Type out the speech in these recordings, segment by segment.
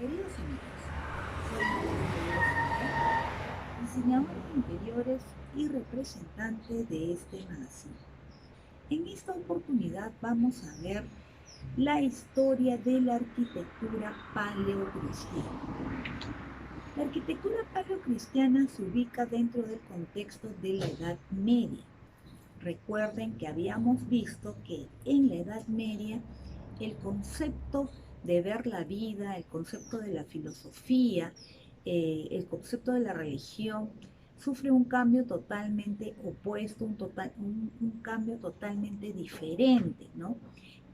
Queridos amigos, soy diseñadora de interiores y representante de este magazine. En esta oportunidad vamos a ver la historia de la arquitectura paleocristiana. La arquitectura paleocristiana se ubica dentro del contexto de la Edad Media. Recuerden que habíamos visto que en la Edad Media el concepto de ver la vida, el concepto de la filosofía, el concepto de la religión, sufre un cambio totalmente opuesto, un cambio totalmente diferente, ¿no?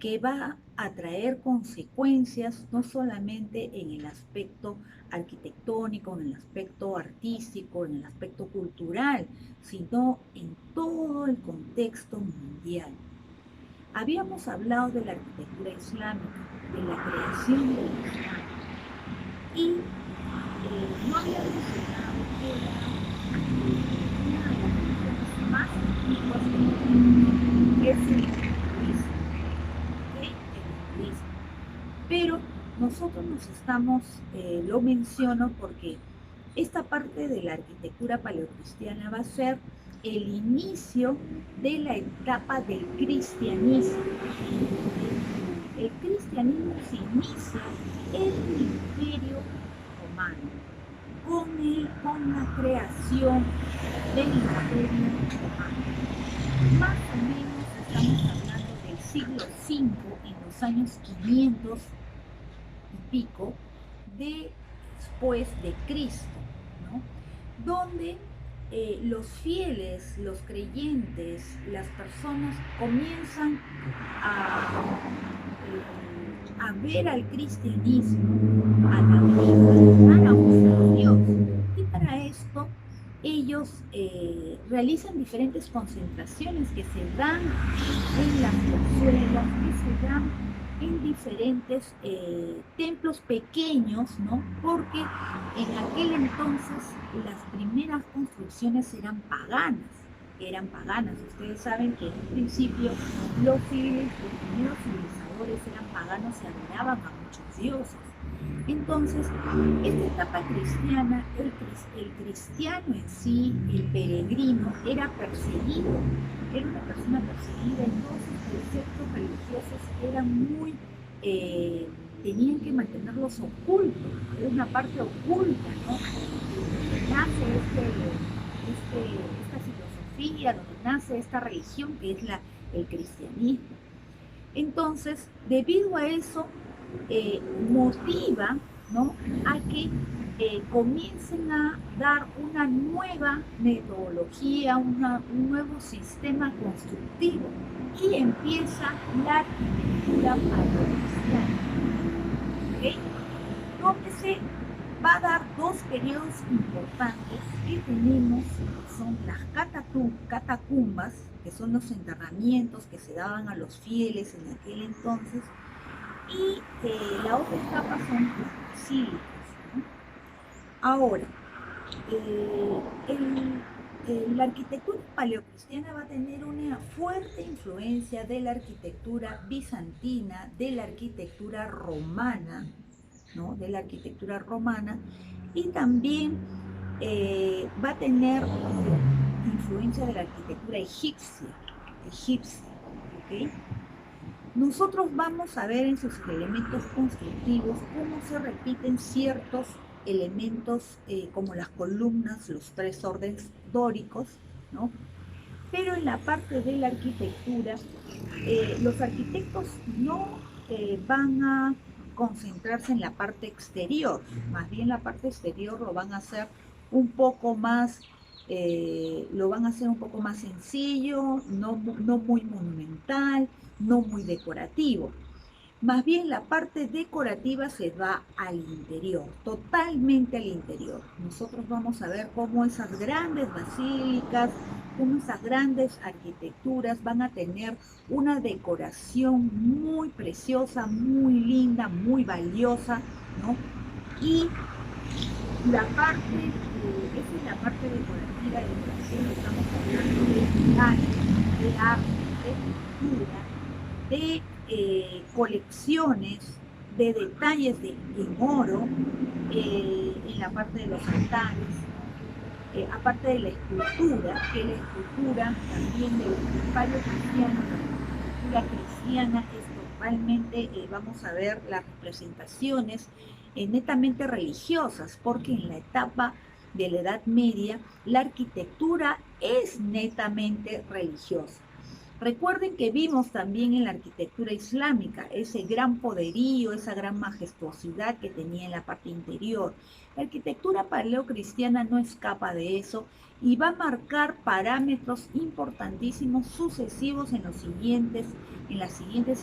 Que va a traer consecuencias no solamente en el aspecto arquitectónico, en el aspecto artístico, en el aspecto cultural, sino en todo el contexto mundial. Habíamos hablado de la arquitectura islámica, de la creación del Islam, y no había mencionado que una de las religiones más antiguas del mundo es el hinduismo, ¿ok? El hinduismo. Pero nosotros lo menciono porque esta parte de la arquitectura paleocristiana va a ser el inicio de la etapa del cristianismo. El cristianismo se inicia en el Imperio Romano, con la creación del Imperio Romano. Más o menos estamos hablando del siglo V, en los años 500 y pico, después de Cristo, ¿no? Donde los fieles, los creyentes, las personas comienzan a ver al cristianismo, a la Biblia, a un solo Dios. Y para esto ellos realizan diferentes concentraciones que se dan en las plazuelas, que se dan en diferentes templos pequeños, ¿no? Porque en aquel entonces las primeras construcciones eran paganas. Ustedes saben que en un principio los primeros civilizadores eran paganos y adoraban a muchos dioses. Entonces, esta etapa cristiana, el cristiano en sí, el peregrino, era perseguido, era una persona perseguida, entonces los preceptos religiosos eran muy, tenían que mantenerlos ocultos, era una parte oculta, ¿no? Donde nace esta filosofía, donde nace esta religión que es el cristianismo. Entonces, debido a eso, motiva, ¿no?, a que comiencen a dar una nueva metodología, un nuevo sistema constructivo, y empieza la arquitectura paleocristiana, ¿okay? Donde se va a dar dos periodos importantes que tenemos, son las catacumbas, que son los enterramientos que se daban a los fieles en aquel entonces, y la otra etapa son las basílicas, ¿no? Ahora, la arquitectura paleocristiana va a tener una fuerte influencia de la arquitectura bizantina, de la arquitectura romana, ¿no? De la arquitectura romana, y también va a tener influencia de la arquitectura egipcia, ¿ok? Nosotros vamos a ver en sus elementos constructivos cómo se repiten ciertos elementos como las columnas, los tres órdenes dóricos, ¿no? Pero en la parte de la arquitectura, los arquitectos no van a concentrarse en la parte exterior, más bien la parte exterior lo van a hacer un poco más, sencillo, no muy monumental, no muy decorativo. Más bien la parte decorativa se va al interior, totalmente al interior. Nosotros vamos a ver cómo esas grandes basílicas, cómo esas grandes arquitecturas van a tener una decoración muy preciosa, muy linda, muy valiosa, ¿no? Y la parte, esa es la parte decorativa de educación, estamos hablando de arte, de pintura, de colecciones, de detalles en oro en la parte de los altares, aparte de la escultura, que la escultura también del paleocristiano, la escultura cristiana es totalmente, vamos a ver las representaciones netamente religiosas, porque en la etapa de la Edad Media la arquitectura es netamente religiosa. Recuerden que vimos también en la arquitectura islámica ese gran poderío, esa gran majestuosidad que tenía en la parte interior. La arquitectura paleocristiana no escapa de eso y va a marcar parámetros importantísimos sucesivos en las siguientes civilizaciones, en los siguientes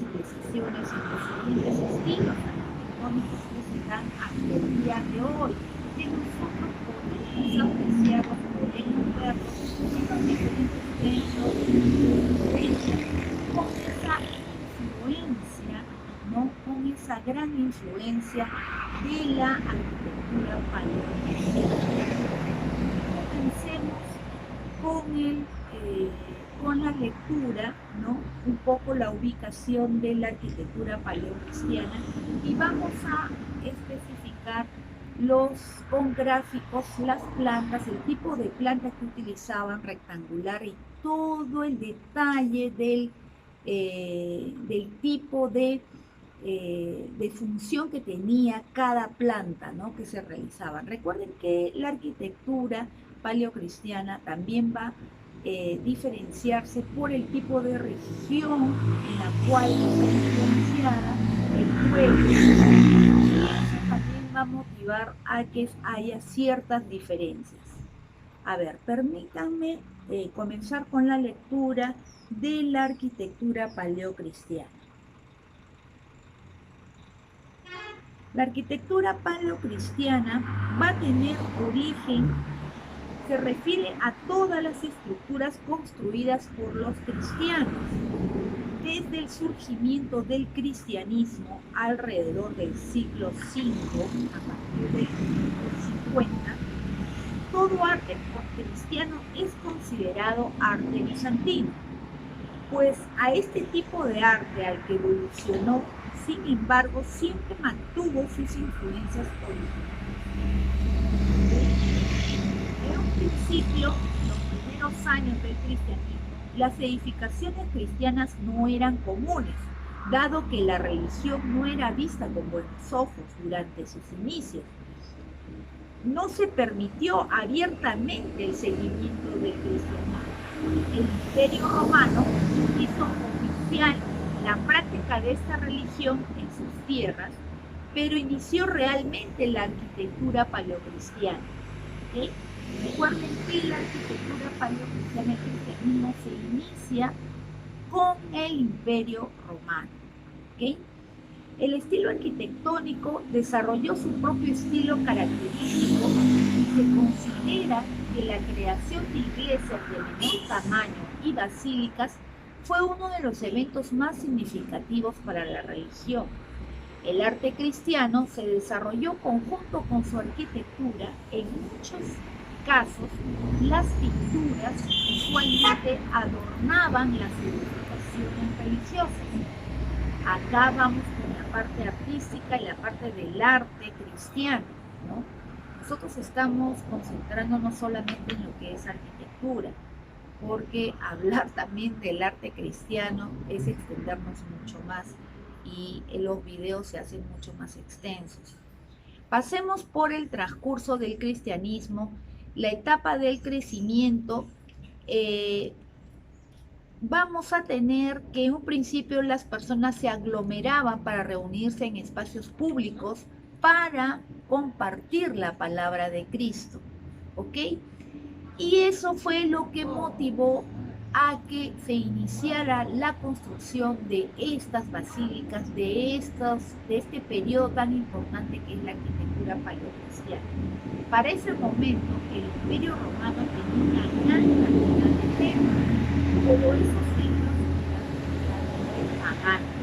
estilos arquitectónicos que se dan hasta el día de hoy. Que nosotros podemos apreciarlos, podemos verlos en los diferentes templos, con esa influencia, ¿no? Con esa gran influencia de la arquitectura paleocristiana. Comencemos con la lectura, ¿no? Un poco la ubicación de la arquitectura paleocristiana y vamos a especificar con gráficos, las plantas, el tipo de planta que utilizaban, rectangular, y todo el detalle del tipo de función que tenía cada planta, ¿no? Que se realizaba. Recuerden que la arquitectura paleocristiana también va a diferenciarse por el tipo de región en la cual está influenciada el pueblo. Y eso también va a motivar a que haya ciertas diferencias. A ver, permítanme comenzar con la lectura de la arquitectura paleocristiana. La arquitectura paleocristiana va a tener origen, se refiere a todas las estructuras construidas por los cristianos. Desde el surgimiento del cristianismo alrededor del siglo V, a partir del siglo 50, todo arte cristiano es considerado arte bizantino, pues a este tipo de arte al que evolucionó, sin embargo, siempre mantuvo sus influencias originales. En un principio, en los primeros años del cristianismo, las edificaciones cristianas no eran comunes, dado que la religión no era vista con buenos ojos durante sus inicios. No se permitió abiertamente el seguimiento del cristianismo. El Imperio Romano hizo oficial la práctica de esta religión en sus tierras, pero inició realmente la arquitectura paleocristiana. ¿Okay? Recuerden que la arquitectura paleocristiana, el cristianismo, se inicia con el Imperio Romano. ¿Okay? El estilo arquitectónico desarrolló su propio estilo característico y se considera que la creación de iglesias de menor tamaño y basílicas fue uno de los eventos más significativos para la religión. El arte cristiano se desarrolló conjunto con su arquitectura. En muchos casos, las pinturas usualmente adornaban las edificaciones religiosas. Acá vamos con la parte artística y la parte del arte cristiano, ¿no? Nosotros estamos concentrándonos solamente en lo que es arquitectura, porque hablar también del arte cristiano es extendernos mucho más y los videos se hacen mucho más extensos. Pasemos por el transcurso del cristianismo, la etapa del crecimiento. Vamos a tener que en un principio las personas se aglomeraban para reunirse en espacios públicos para compartir la palabra de Cristo, ¿ok? Y eso fue lo que motivó a que se iniciara la construcción de estas basílicas, de este periodo tan importante que es la arquitectura paleocristiana. Para ese momento, el Imperio Romano tenía una gran cantidad de templos, como esos templos paganos,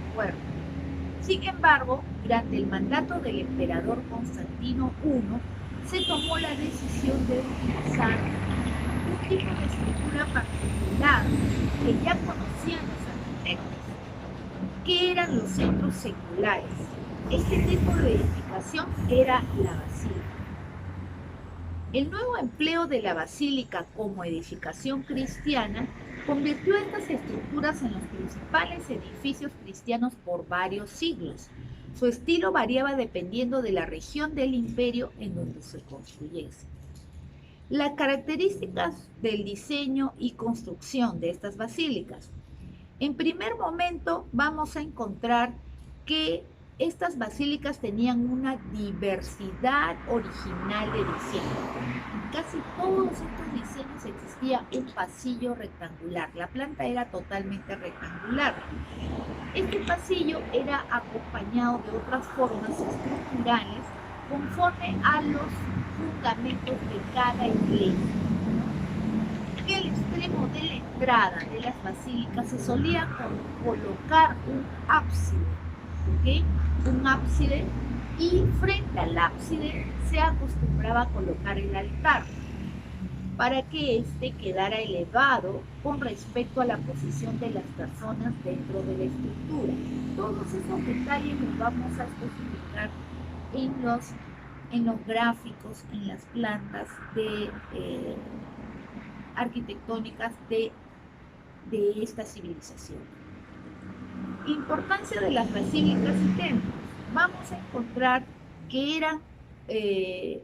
recuerdo. Sin embargo, durante el mandato del emperador Constantino I, se tomó la decisión de utilizar un tipo de estructura particular que ya conocían los arquitectos. ¿Qué eran los centros seculares? Este tipo de edificación era la basílica. El nuevo empleo de la basílica como edificación cristiana convirtió estas estructuras en los principales edificios cristianos por varios siglos. Su estilo variaba dependiendo de la región del imperio en donde se construyese. Las características del diseño y construcción de estas basílicas. En primer momento vamos a encontrar que estas basílicas tenían una diversidad original de diseño. En casi todos estos diseños existía un pasillo rectangular. La planta era totalmente rectangular. Este pasillo era acompañado de otras formas estructurales conforme a los fundamentos de cada iglesia. En el extremo de la entrada de las basílicas se solía colocar un ábside, ¿ok? Un ábside, y frente al ábside se acostumbraba a colocar el altar para que éste quedara elevado con respecto a la posición de las personas dentro de la estructura. Todos esos detalles los vamos a especificar en los gráficos, en las plantas arquitectónicas de esta civilización. Importancia de las basílicas y templos. Vamos a encontrar que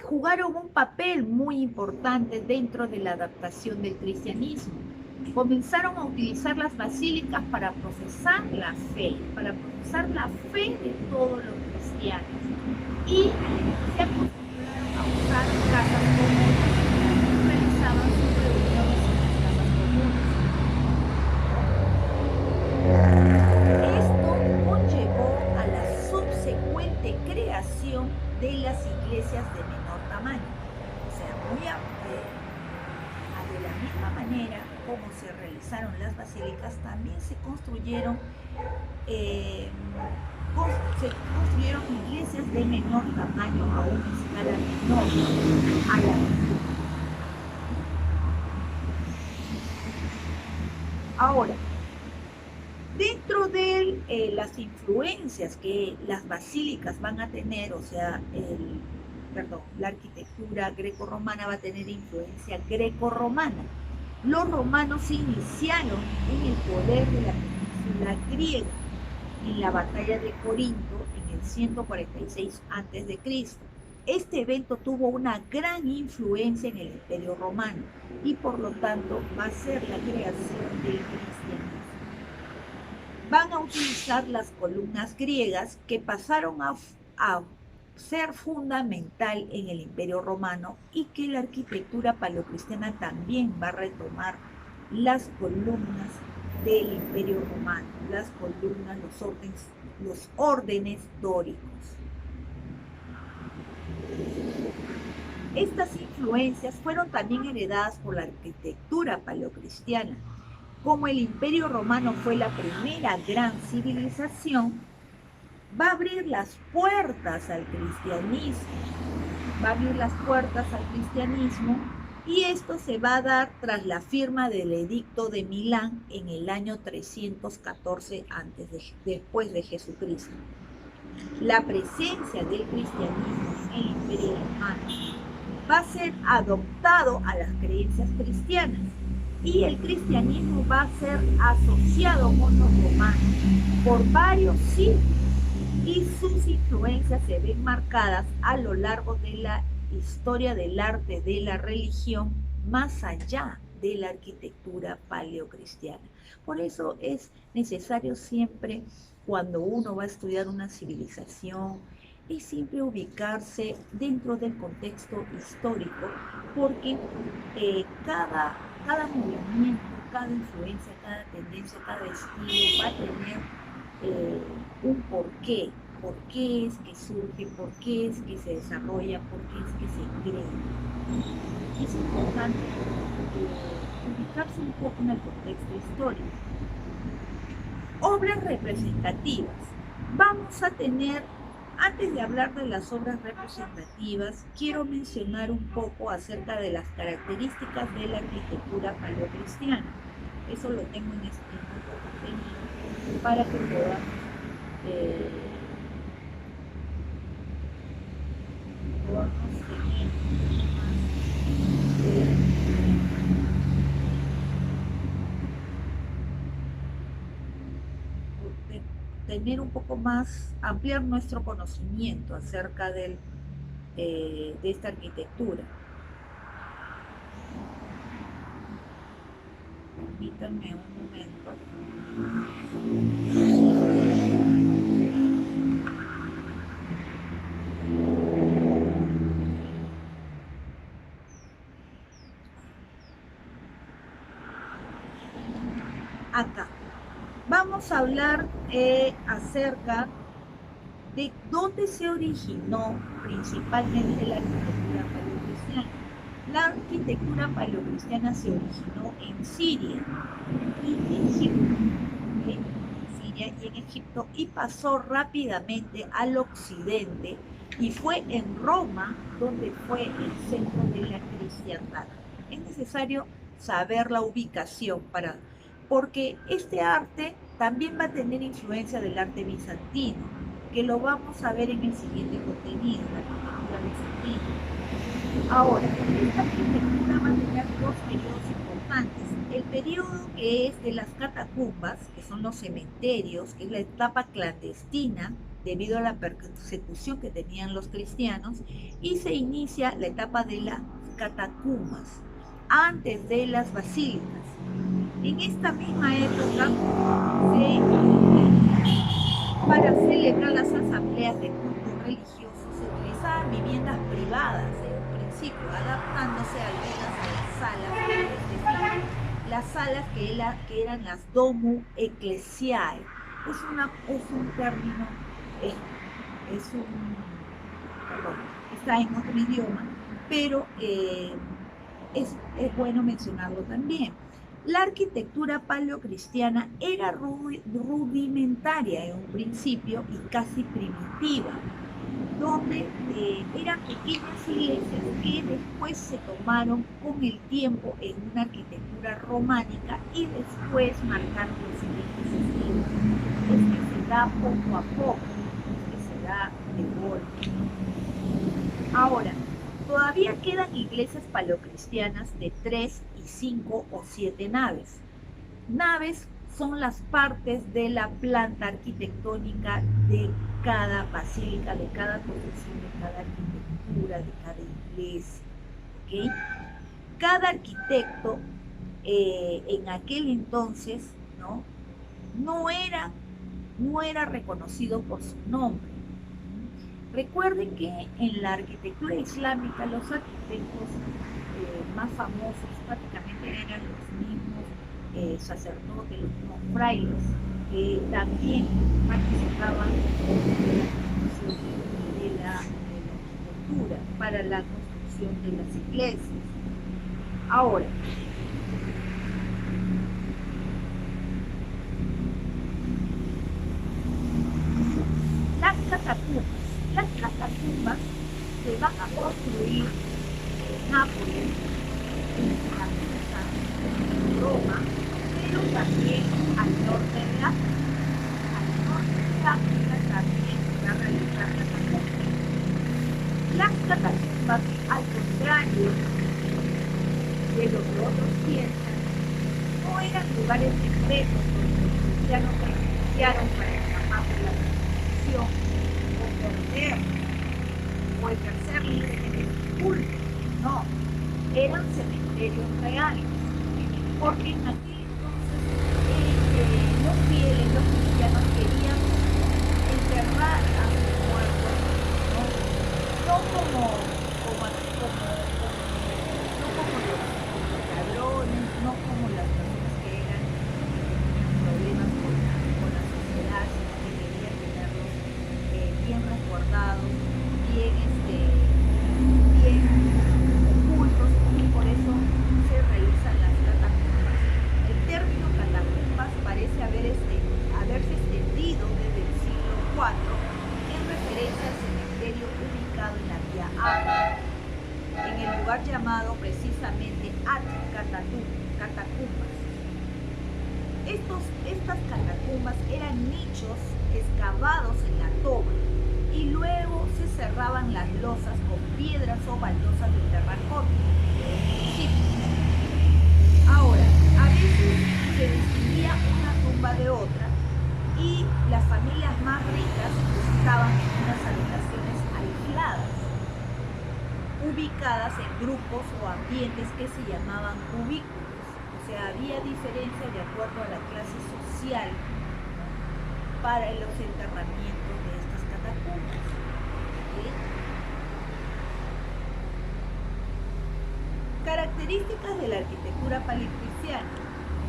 jugaron un papel muy importante dentro de la adaptación del cristianismo. Comenzaron a utilizar las basílicas para procesar la fe de todos los cristianos. Y se acostumbraron a usar casas comunes, realizaban sus reuniones en las casas comunes. Esto conllevó a la subsecuente creación de las iglesias de menor tamaño. O sea, de la misma manera como se realizaron las basílicas, también se construyeron iglesias de menor tamaño, a una escala menor a la basílica. Ahora, dentro de las influencias que las basílicas van a tener, o sea, la arquitectura grecorromana va a tener influencia grecorromana. Los romanos se iniciaron en el poder de la península griega en la batalla de Corinto en el 146 a.C. Este evento tuvo una gran influencia en el Imperio Romano y por lo tanto va a ser la creación del cristianismo. Van a utilizar las columnas griegas que pasaron a ser fundamental en el Imperio Romano y que la arquitectura paleocristiana también va a retomar las columnas del Imperio Romano, las columnas, los órdenes dóricos. Estas influencias fueron también heredadas por la arquitectura paleocristiana. Como el Imperio Romano fue la primera gran civilización, va a abrir las puertas al cristianismo. Y esto se va a dar tras la firma del Edicto de Milán en el año 314 después de Jesucristo. La presencia del cristianismo en el Imperio Romano va a ser adoptado a las creencias cristianas y el cristianismo va a ser asociado con los romanos por varios siglos y sus influencias se ven marcadas a lo largo de la historia del arte de la religión más allá de la arquitectura paleocristiana. Por eso es necesario siempre, cuando uno va a estudiar una civilización, es siempre ubicarse dentro del contexto histórico, porque cada movimiento, cada influencia, cada tendencia, cada estilo va a tener un porqué. ¿Por qué es que surge? ¿Por qué es que se desarrolla? ¿Por qué es que se crea? Es importante ubicarse un poco en el contexto histórico. Obras representativas. Vamos a tener, antes de hablar de las obras representativas, quiero mencionar un poco acerca de las características de la arquitectura paleocristiana. Eso lo tengo en para que podamos tener tener un poco más, ampliar nuestro conocimiento acerca de esta arquitectura. Permítanme un momento. Acá vamos a hablar acerca de dónde se originó principalmente la arquitectura paleocristiana. La arquitectura paleocristiana se originó en Siria y en Egipto, ¿okay? Siria y en Egipto, y pasó rápidamente al occidente y fue en Roma donde fue el centro de la cristiandad. Es necesario saber la ubicación porque este arte también va a tener influencia del arte bizantino, que lo vamos a ver en el siguiente contenido, la arquitectura bizantina. Ahora, esta arquitectura va a tener dos periodos importantes. El periodo que es de las catacumbas, que son los cementerios, que es la etapa clandestina debido a la persecución que tenían los cristianos, y se inicia la etapa de las catacumbas, antes de las basílicas. En esta misma época, para celebrar las asambleas de culto religioso, se utilizaban viviendas privadas en un principio, adaptándose algunas a las salas que eran las domus ecclesiae. Es un término, perdón, está en otro idioma, pero es bueno mencionarlo también. La arquitectura paleocristiana era rudimentaria en un principio y casi primitiva, donde eran pequeñas iglesias que después se tomaron con el tiempo en una arquitectura románica y después marcaron los siguientes estilos. Es que se da poco a poco, es que se da de golpe. Ahora, todavía quedan iglesias paleocristianas de 3 y 5 o 7 naves. Naves son las partes de la planta arquitectónica de cada basílica, de cada construcción, de cada arquitectura, de cada iglesia. ¿Okay? Cada arquitecto en aquel entonces no era reconocido por su nombre. Recuerden que en la arquitectura islámica los arquitectos más famosos prácticamente eran los mismos sacerdotes, los mismos frailes, que también participaban de la arquitectura para la construcción de las iglesias. Ahora, las catacumbas se van a construir en Nápoles, en Siracusa, en Roma, pero también al norte de África. Al norte de África también se va a realizar catacumbas. Las catacumbas, al contrario de lo que otros piensan, no eran lugares secretos donde los cristianos se refugiaron para escapar de la persecución o ejercer libremente su culto. No, eran cementerios reales, porque en aquel entonces los fieles, los cristianos querían enterrar a sus muertos, no como los ladrones, no como las personas que tenían problemas con la sociedad, sino que querían tenerlos bien resguardados, bien ocultos, y por eso se realizan las catacumbas. El término catacumbas parece haberse extendido desde el siglo IV en referencia al cementerio ubicado en la vía Aurea, en el lugar llamado precisamente At Catacumbas. Estas catacumbas eran nichos excavados en la toma y luego se cerraban las losas con piedras o baldosas de terracota. Sí. Ahora, a veces se distinguía una tumba de otra y las familias más ricas estaban en unas habitaciones aisladas, ubicadas en grupos o ambientes que se llamaban cubículos. O sea, había diferencia de acuerdo a la clase social, ¿no?, para los enterramientos de estas catacumbas. ¿Sí? Características de la arquitectura paleocristiana.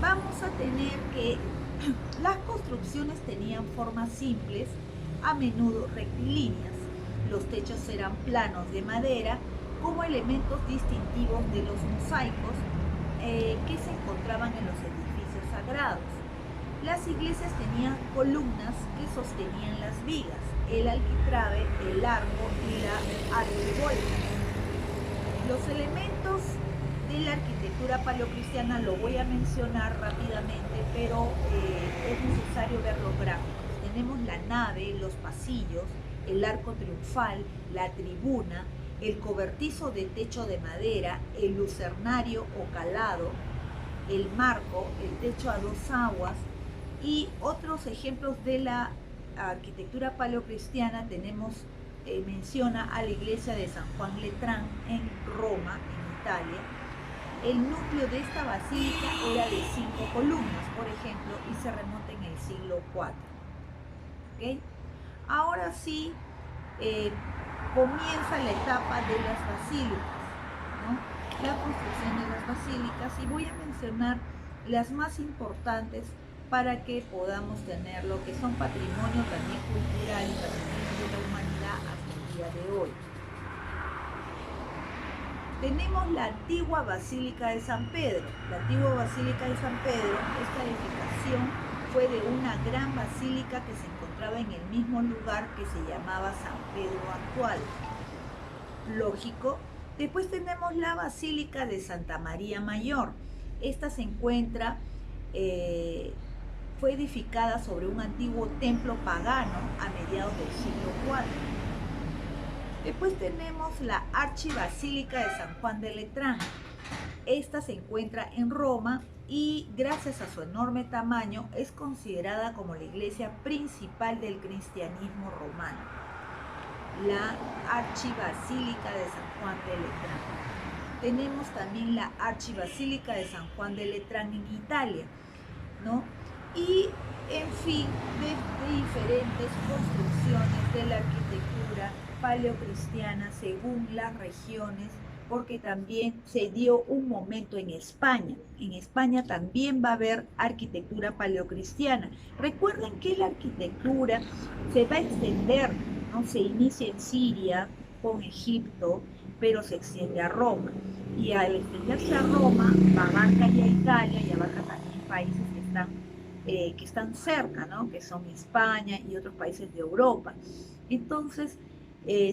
Vamos a tener que las construcciones tenían formas simples, a menudo rectilíneas. Los techos eran planos de madera como elementos distintivos de los mosaicos que se encontraban en los edificios sagrados. Las iglesias tenían columnas que sostenían las vigas, el arquitrabe, el arco y la arquivolta. Los elementos de la arquitectura paleocristiana lo voy a mencionar rápidamente, pero es necesario ver los gráficos. Tenemos la nave, los pasillos, el arco triunfal, la tribuna, el cobertizo de techo de madera, el lucernario o calado, el marco, el techo a dos aguas y otros ejemplos de la arquitectura paleocristiana. Tenemos, menciona a la iglesia de San Juan Letrán en Roma, en Italia. El núcleo de esta basílica era de 5 columnas, por ejemplo, y se remonta en el siglo IV. ¿Okay? Ahora sí, comienza la etapa de las basílicas, ¿no?, la construcción de las basílicas, y voy a mencionar las más importantes para que podamos tener lo que son patrimonio también cultural y patrimonio de la humanidad hasta el día de hoy. Tenemos la antigua Basílica de San Pedro. La antigua Basílica de San Pedro, esta edificación fue de una gran basílica que se encontraba en el mismo lugar que se llamaba San Pedro actual. Lógico. Después tenemos la Basílica de Santa María Mayor. Esta se encuentra, fue edificada sobre un antiguo templo pagano a mediados del siglo IV. Después tenemos la Archibasílica de San Juan de Letrán. Esta se encuentra en Roma y gracias a su enorme tamaño es considerada como la iglesia principal del cristianismo romano. La Archibasílica de San Juan de Letrán. Tenemos también la Archibasílica de San Juan de Letrán en Italia, ¿no? Y en fin, de diferentes construcciones de la arquitectura paleocristiana según las regiones, porque también se dio un momento en España. En España también va a haber arquitectura paleocristiana. Recuerden que la arquitectura se va a extender, ¿no? Se inicia en Siria con Egipto, pero se extiende a Roma. Y al extenderse a Roma, abarca ya Italia y abarca también países que están cerca, ¿no?, que son España y otros países de Europa. Entonces,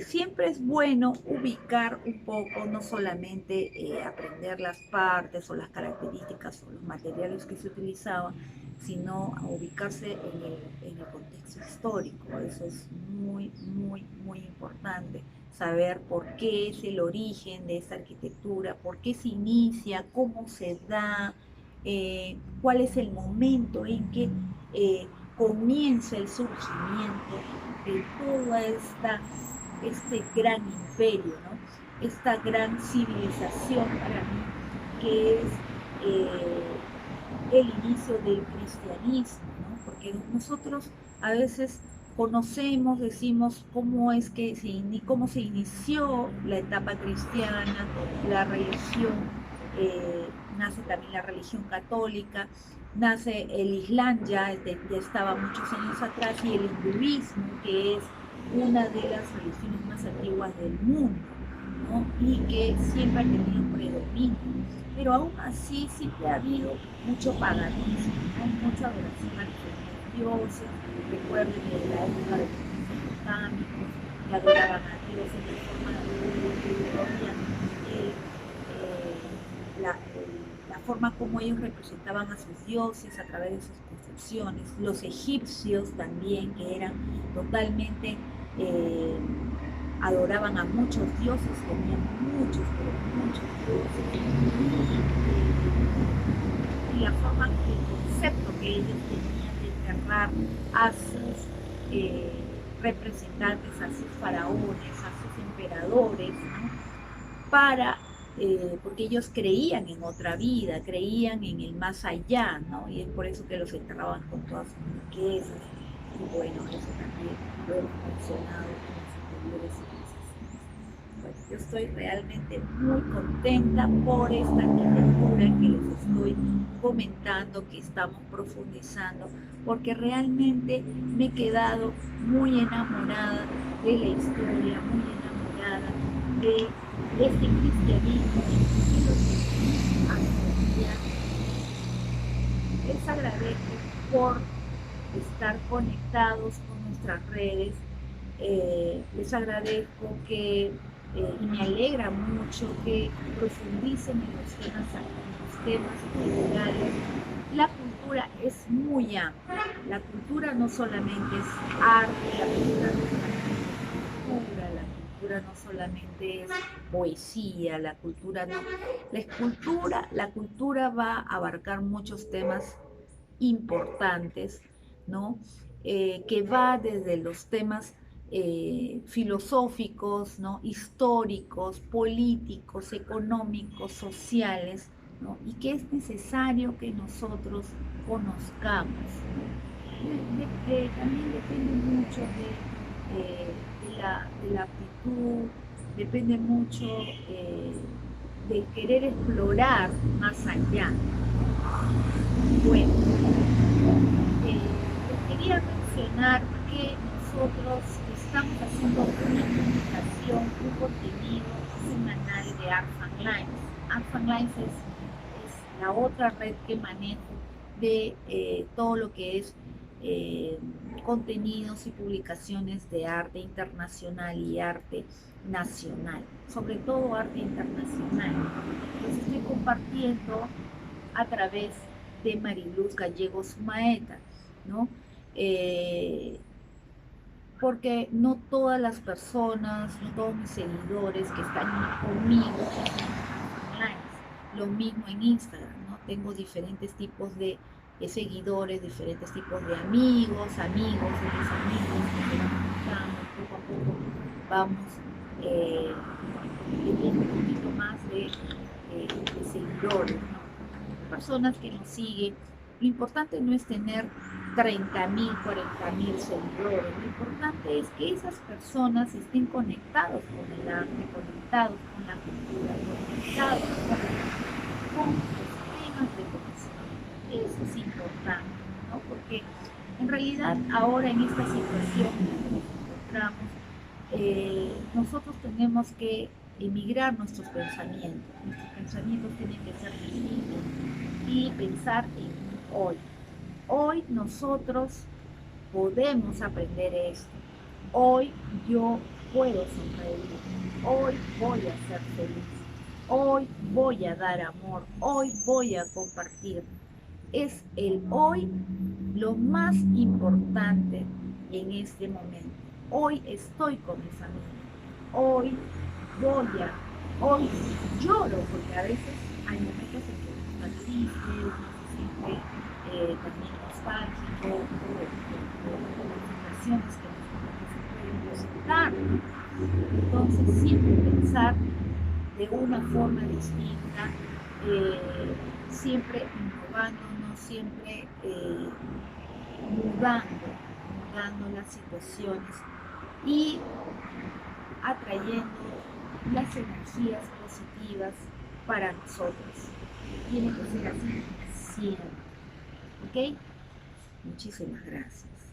siempre es bueno ubicar un poco, no solamente aprender las partes o las características o los materiales que se utilizaban, sino ubicarse en el contexto histórico. Eso es muy, muy, muy importante, saber por qué es el origen de esta arquitectura, por qué se inicia, cómo se da, cuál es el momento en que comienza el surgimiento de toda este gran imperio, ¿no?, esta gran civilización para mí, que es el inicio del cristianismo, ¿no? Porque nosotros a veces conocemos, decimos cómo se inició la etapa cristiana, la religión, nace también la religión católica, nace el Islam, ya estaba muchos años atrás, y el hinduismo, que es una de las religiones más antiguas del mundo, ¿no?, y que siempre ha tenido un predominio, pero aún así siempre ha habido mucho paganismo, ¿no?, mucha adoración a diferentes dioses. Recuerden de la época de los mesopotámicos, que adoraban a dioses de forma de la forma como ellos representaban a sus dioses a través de sus construcciones. Los egipcios también, que eran totalmente, adoraban a muchos dioses, tenían muchos, pero muchos dioses. Y la forma, el concepto que ellos tenían de enterrar a sus representantes, a sus faraones, a sus emperadores, ¿no? Porque ellos creían en otra vida, creían en el más allá, ¿no? Y es por eso que los enterraban con todas sus riquezas. Y bueno, eso también lo hemos mencionado en las anteriores civilizaciones. Bueno, yo estoy realmente muy contenta por esta arquitectura que les estoy comentando, que estamos profundizando, porque realmente me he quedado muy enamorada de la historia, muy enamorada de este cristianismo que los anuncia. Les agradezco por estar conectados con nuestras redes. Les agradezco y me alegra mucho que profundicen en los temas culturales. La cultura es muy amplia. La cultura no solamente es arte, la cultura no solamente es cultura, la cultura no solamente es poesía, la cultura va a abarcar muchos temas importantes, ¿no? Que va desde los temas filosóficos, ¿no? Históricos, políticos, económicos, sociales, ¿no? Y que es necesario que nosotros conozcamos. También depende mucho de la aptitud, depende mucho de querer explorar más allá. Bueno, les quería mencionar que nosotros estamos haciendo una comunicación, un contenido semanal de Art and Lines. Art and Lines es la otra red que manejo de todo lo que es contenidos y publicaciones de arte internacional y arte nacional, sobre todo arte internacional. Los estoy compartiendo a través de Mariluz Gallegos Maeta, ¿no? Porque no todas las personas, no todos mis seguidores que están conmigo están online. Lo mismo en Instagram, ¿no? Tengo diferentes tipos de seguidores, diferentes tipos de amigos de mis amigos que se van juntando, poco a poco vamos teniendo un poquito más de seguidores, ¿no? Personas que nos siguen. Lo importante no es tener 30.000, 40.000 seguidores. Lo importante es que esas personas estén conectados con el arte, conectados con la cultura, conectados con los temas de conocimiento. Eso es importante, ¿no? Porque en realidad ahora en esta situación en la que nos encontramos, nosotros tenemos que emigrar nuestros pensamientos. Nuestros pensamientos tienen que ser distintos y pensar en hoy. Hoy nosotros podemos aprender esto. Hoy yo puedo sonreír. Hoy voy a ser feliz. Hoy voy a dar amor. Hoy voy a compartir. Es el hoy lo más importante en este momento. Hoy estoy con mi familia. Hoy hoy lloro, porque a veces hay momentos en que uno está triste, uno se siente también nostálgico, por situaciones que se pueden presentar. Entonces, siempre pensar de una forma distinta, siempre innovándonos, siempre mudando las situaciones y atrayendo las energías positivas para nosotros. Tiene que ser así siempre. ¿Ok? Muchísimas gracias.